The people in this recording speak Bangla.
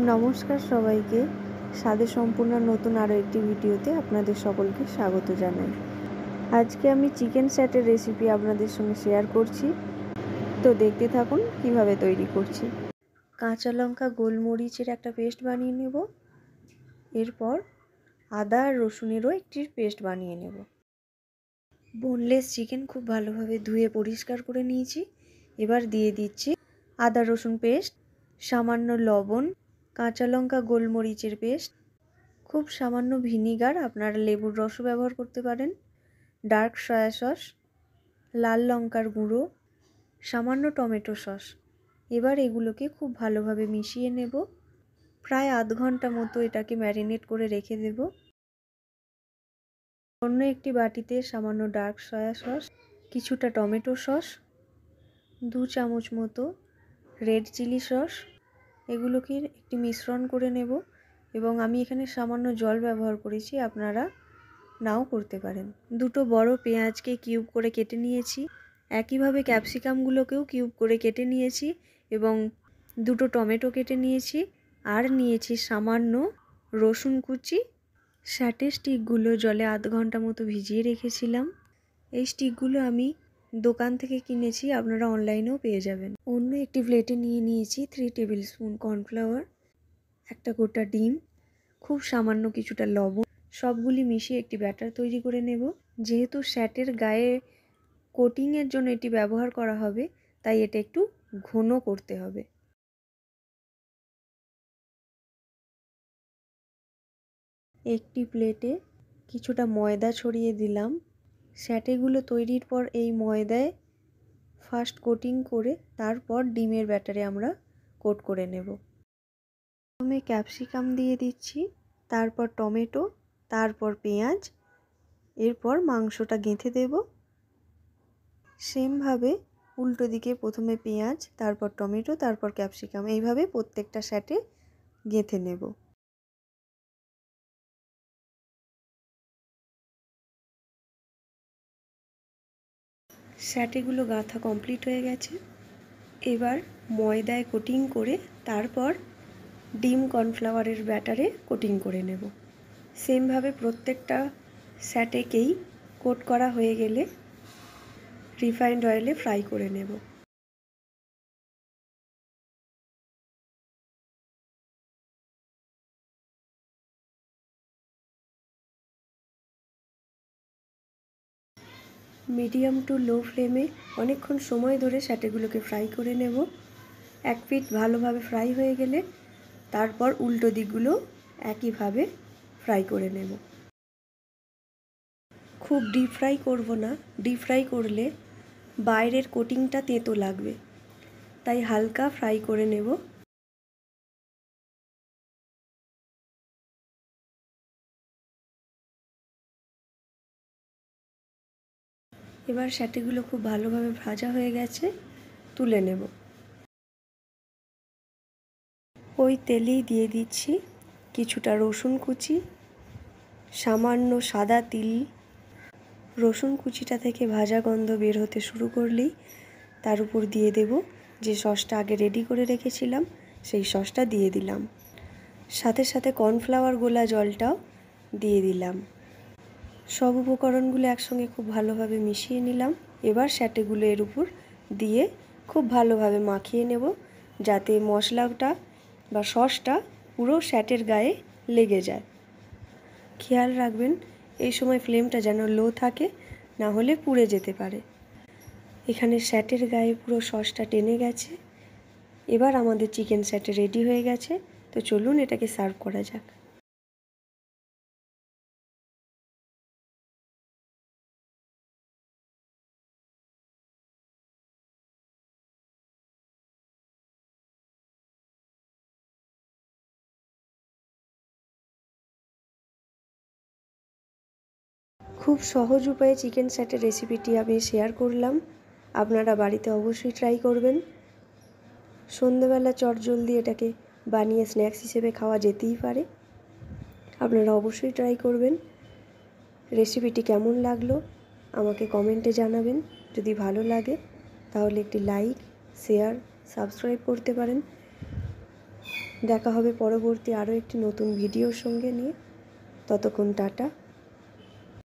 নমস্কার সবাইকে। স্বাদে সম্পূর্ণ নতুন আরও একটি ভিডিওতে আপনাদের সকলকে স্বাগত জানাই। আজকে আমি চিকেন স্যাটের রেসিপি আপনাদের সঙ্গে শেয়ার করছি, তো দেখতে থাকুন কিভাবে তৈরি করছি। কাঁচা লঙ্কা গোলমরিচের একটা পেস্ট বানিয়ে নেব, এরপর আদা আর রসুনেরও একটি পেস্ট বানিয়ে নেব। বোনলেস চিকেন খুব ভালোভাবে ধুয়ে পরিষ্কার করে নিয়েছি। এবার দিয়ে দিচ্ছি আদা রসুন পেস্ট, সামান্য লবণ, কাঁচা লঙ্কা গোলমরিচের পেস্ট, খুব সামান্য ভিনিগার, আপনারা লেবুর রসও ব্যবহার করতে পারেন, ডার্ক সয়া সস, লাল লঙ্কার গুঁড়ো, সামান্য টমেটো সস। এবার এগুলোকে খুব ভালোভাবে মিশিয়ে নেব। প্রায় আধ ঘন্টা মতো এটাকে ম্যারিনেট করে রেখে দেব। অন্য একটি বাটিতে সামান্য ডার্ক সয়া সস, কিছুটা টমেটো সস, 2 চামচ মতো রেড চিলি সস, এগুলোকে একটি মিশ্রণ করে নেব। এবং আমি এখানে সামান্য জল ব্যবহার করেছি, আপনারা নাও করতে পারেন। দুটো বড় পেঁয়াজকে কিউব করে কেটে নিয়েছি, একইভাবে ক্যাপসিকামগুলোকেও কিউব করে কেটে নিয়েছি এবং দুটো টমেটো কেটে নিয়েছি, আর নিয়েছি সামান্য রসুন কুচি। স্যাটের স্টিকগুলো জলে আধ ঘন্টা মতো ভিজিয়ে রেখেছিলাম। এই স্টিকগুলো আমি দোকান থেকে কিনেছি, আপনারা অনলাইনেও পেয়ে যাবেন। অন্য একটি প্লেটে নিয়ে নিয়েছি 3 টেবিল স্পুন কর্নফ্লাওয়ার, একটা গোটা ডিম, খুব সামান্য কিছুটা লবণ, সবগুলি মিশিয়ে একটি ব্যাটার তৈরি করে নেব। যেহেতু স্যাটের গায়ে কোটিংয়ের জন্য এটি ব্যবহার করা হবে, তাই এটা একটু ঘন করতে হবে। একটি প্লেটে কিছুটা ময়দা ছড়িয়ে দিলাম। স্যাটেগুলো তৈরির পর এই ময়দায় ফার্স্ট কোটিং করে তারপর ডিমের ব্যাটারে আমরা কোট করে নেব। প্রথমে ক্যাপসিকাম দিয়ে দিচ্ছি, তারপর টমেটো, তারপর পেঁয়াজ, এরপর মাংসটা গেঁথে দেব। সেমভাবে উল্টো দিকে প্রথমে পেঁয়াজ, তারপর টমেটো, তারপর ক্যাপসিকাম, এইভাবে প্রত্যেকটা স্যাটে গেঁথে নেব। স্যাটেগুলো গাঁথা কমপ্লিট হয়ে গেছে। এবার ময়দায় কোটিং করে তারপর ডিম কর্নফ্লাওয়ারের ব্যাটারে কোটিং করে নেব। সেমভাবে প্রত্যেকটা স্যাটেকেই কোট করা হয়ে গেলে রিফাইন্ড অয়েলে ফ্রাই করে নেব। মিডিয়াম টু লো ফ্লেমে অনেকক্ষণ সময় ধরে স্যাটেগুলোকে ফ্রাই করে নেব। এক পিঠ ভালোভাবে ফ্রাই হয়ে গেলে তারপর উল্টো দিকগুলো একইভাবে ফ্রাই করে নেব। খুব ডিপ ফ্রাই করব না, ডিপ ফ্রাই করলে বাইরের কোটিংটা তেতো লাগবে, তাই হালকা ফ্রাই করে নেব। এবার স্যাটেগুলো খুব ভালোভাবে ভাজা হয়ে গেছে, তুলে নেব। ওই তেলেই দিয়ে দিচ্ছি কিছুটা রসুন কুচি, সামান্য সাদা তিল। রসুন কুচিটা থেকে ভাজা গন্ধ বের হতে শুরু করলেই তার উপর দিয়ে দেব যে সসটা আগে রেডি করে রেখেছিলাম, সেই সসটা দিয়ে দিলাম। সাথে সাথে কর্নফ্লাওয়ার গোলা জলটাও দিয়ে দিলাম। সব উপকরণগুলো একসঙ্গে খুব ভালোভাবে মিশিয়ে নিলাম। এবার স্যাটেগুলো এর উপর দিয়ে খুব ভালোভাবে মাখিয়ে নেব, যাতে মশলাটা বা সসটা পুরো স্যাটের গায়ে লেগে যায়। খেয়াল রাখবেন এই সময় ফ্লেমটা যেন লো থাকে, না হলে পুড়ে যেতে পারে। এখানে স্যাটের গায়ে পুরো সসটা টেনে গেছে। এবার আমাদের চিকেন স্যাটে রেডি হয়ে গেছে, তো চলুন এটাকে সার্ভ করা যাক। খুব সহজ উপায়ে চিকেন স্যাটের রেসিপিটি আমি শেয়ার করলাম, আপনারা বাড়িতে অবশ্যই ট্রাই করবেন। সন্ধ্যেবেলা চটজলদি এটাকে বানিয়ে স্ন্যাক্স হিসেবে খাওয়া যেতেই পারে, আপনারা অবশ্যই ট্রাই করবেন। রেসিপিটি কেমন লাগলো আমাকে কমেন্টে জানাবেন। যদি ভালো লাগে তাহলে একটি লাইক, শেয়ার, সাবস্ক্রাইব করতে পারেন। দেখা হবে পরবর্তী আরও একটি নতুন ভিডিওর সঙ্গে নিয়ে। ততক্ষণ টাটা।